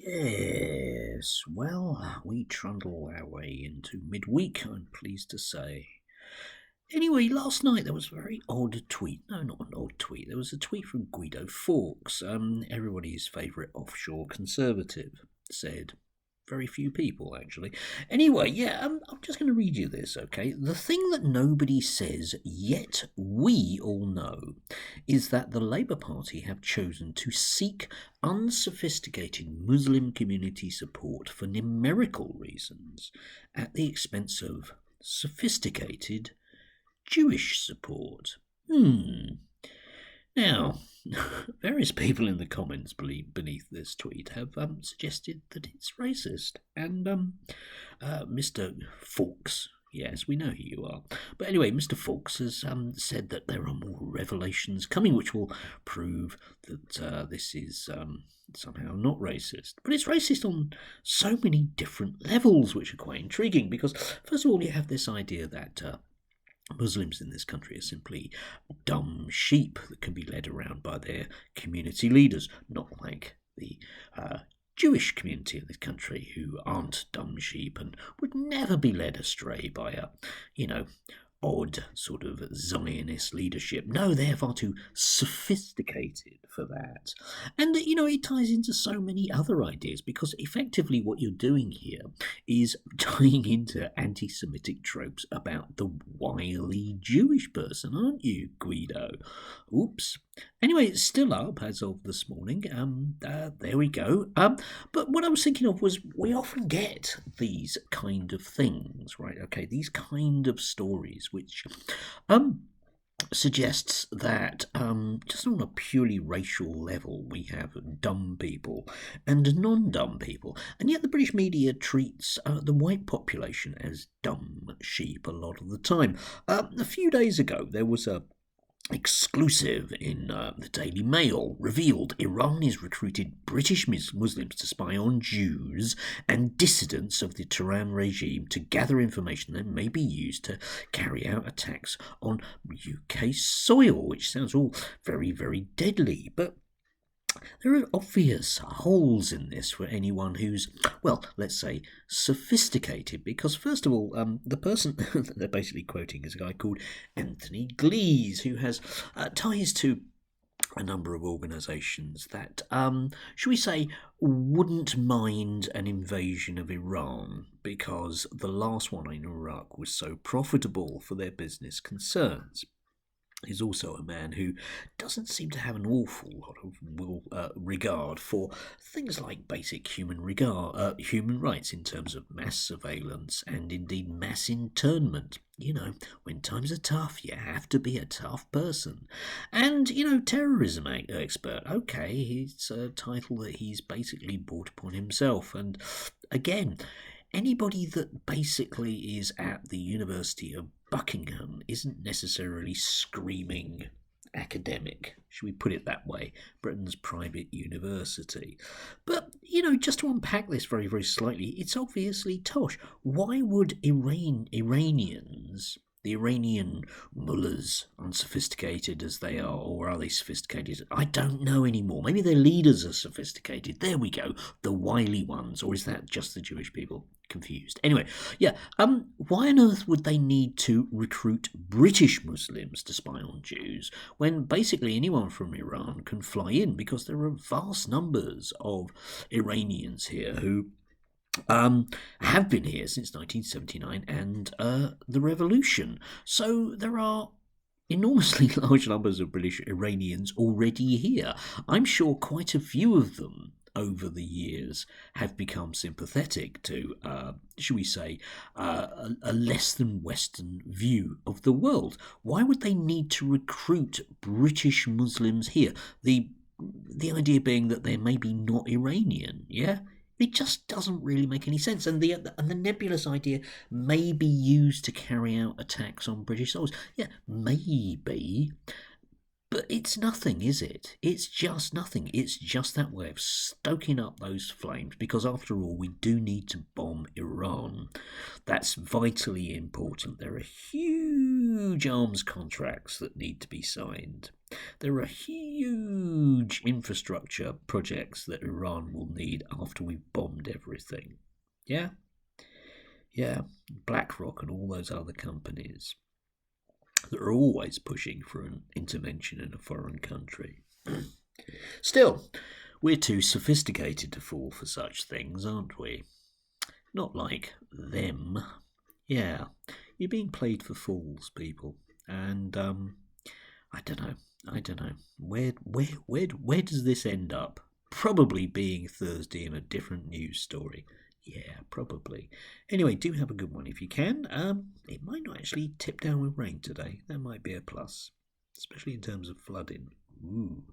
Yes, well, we trundle our way into midweek, I'm pleased to say. Anyway, last night there was a very odd tweet. No, not an odd tweet. There was a tweet from Guido Fawkes, everybody's favourite offshore conservative, said. Very few people, actually. Anyway, I'm just going to read you this, okay? The thing that nobody says, yet we all know, is that the Labour Party have chosen to seek unsophisticated Muslim community support for numerical reasons at the expense of sophisticated Jewish support. Now, various people in the comments beneath this tweet have suggested that it's racist, and Mr. Fawkes, yes, we know who you are. But anyway, Mr. Fawkes has said that there are more revelations coming which will prove that this is somehow not racist. But it's racist on so many different levels, which are quite intriguing, because first of all, you have this idea that Muslims in this country are simply dumb sheep that can be led around by their community leaders, not like the Jewish community in this country who aren't dumb sheep and would never be led astray by a, odd sort of Zionist leadership. No, they're far too sophisticated for that. And, it ties into so many other ideas because effectively what you're doing here is tying into anti-Semitic tropes about the wily Jewish person, aren't you, Guido? Oops. Anyway, it's still up as of this morning. There we go. But what I was thinking of was we often get these kind of things, right? Okay, these kind of stories which suggests that just on a purely racial level we have dumb people and non-dumb people, and yet the British media treats the white population as dumb sheep a lot of the time. A few days ago there was a exclusive in the Daily Mail revealed Iran has recruited British Muslims to spy on Jews and dissidents of the Tehran regime to gather information that may be used to carry out attacks on UK soil, which sounds all very, very deadly. But there are obvious holes in this for anyone who's, well, let's say, sophisticated, because first of all, the person that they're basically quoting is a guy called Anthony Glees, who has ties to a number of organisations that, shall we say, wouldn't mind an invasion of Iran because the last one in Iraq was so profitable for their business concerns. Is also a man who doesn't seem to have an awful lot of regard for things like basic human rights in terms of mass surveillance and indeed mass internment. When times are tough, you have to be a tough person. And, terrorism expert. Okay, it's a title that he's basically brought upon himself. And again, anybody that basically is at the University of Buckingham isn't necessarily screaming academic, should we put it that way, Britain's private university. But, just to unpack this very, very slightly, it's obviously tosh. Why would Iranians, the Iranian mullahs, unsophisticated as they are, or are they sophisticated? I don't know anymore. Maybe their leaders are sophisticated. There we go, the wily ones. Or is that just the Jewish people? Confused. Anyway, why on earth would they need to recruit British Muslims to spy on Jews when basically anyone from Iran can fly in, because there are vast numbers of Iranians here who have been here since 1979 and the revolution. So there are enormously large numbers of British Iranians already here. I'm sure quite a few of them over the years have become sympathetic to, shall we say, a less than Western view of the world. Why would they need to recruit British Muslims here? The idea being that they're maybe not Iranian, yeah? It just doesn't really make any sense. And the nebulous idea may be used to carry out attacks on British soldiers. Yeah, maybe. But it's nothing, is it? It's just nothing. It's just that way of stoking up those flames, because after all, we do need to bomb Iran. That's vitally important. There are huge arms contracts that need to be signed. There are huge huge infrastructure projects that Iran will need after we've bombed everything. Yeah? Yeah, BlackRock and all those other companies that are always pushing for an intervention in a foreign country. Still, we're too sophisticated to fall for such things, aren't we? Not like them. Yeah, you're being played for fools, people. And I don't know. Where does this end up? Probably being Thursday in a different news story. Yeah, probably. Anyway, do have a good one if you can. It might not actually tip down with rain today. That might be a plus, especially in terms of flooding. Ooh.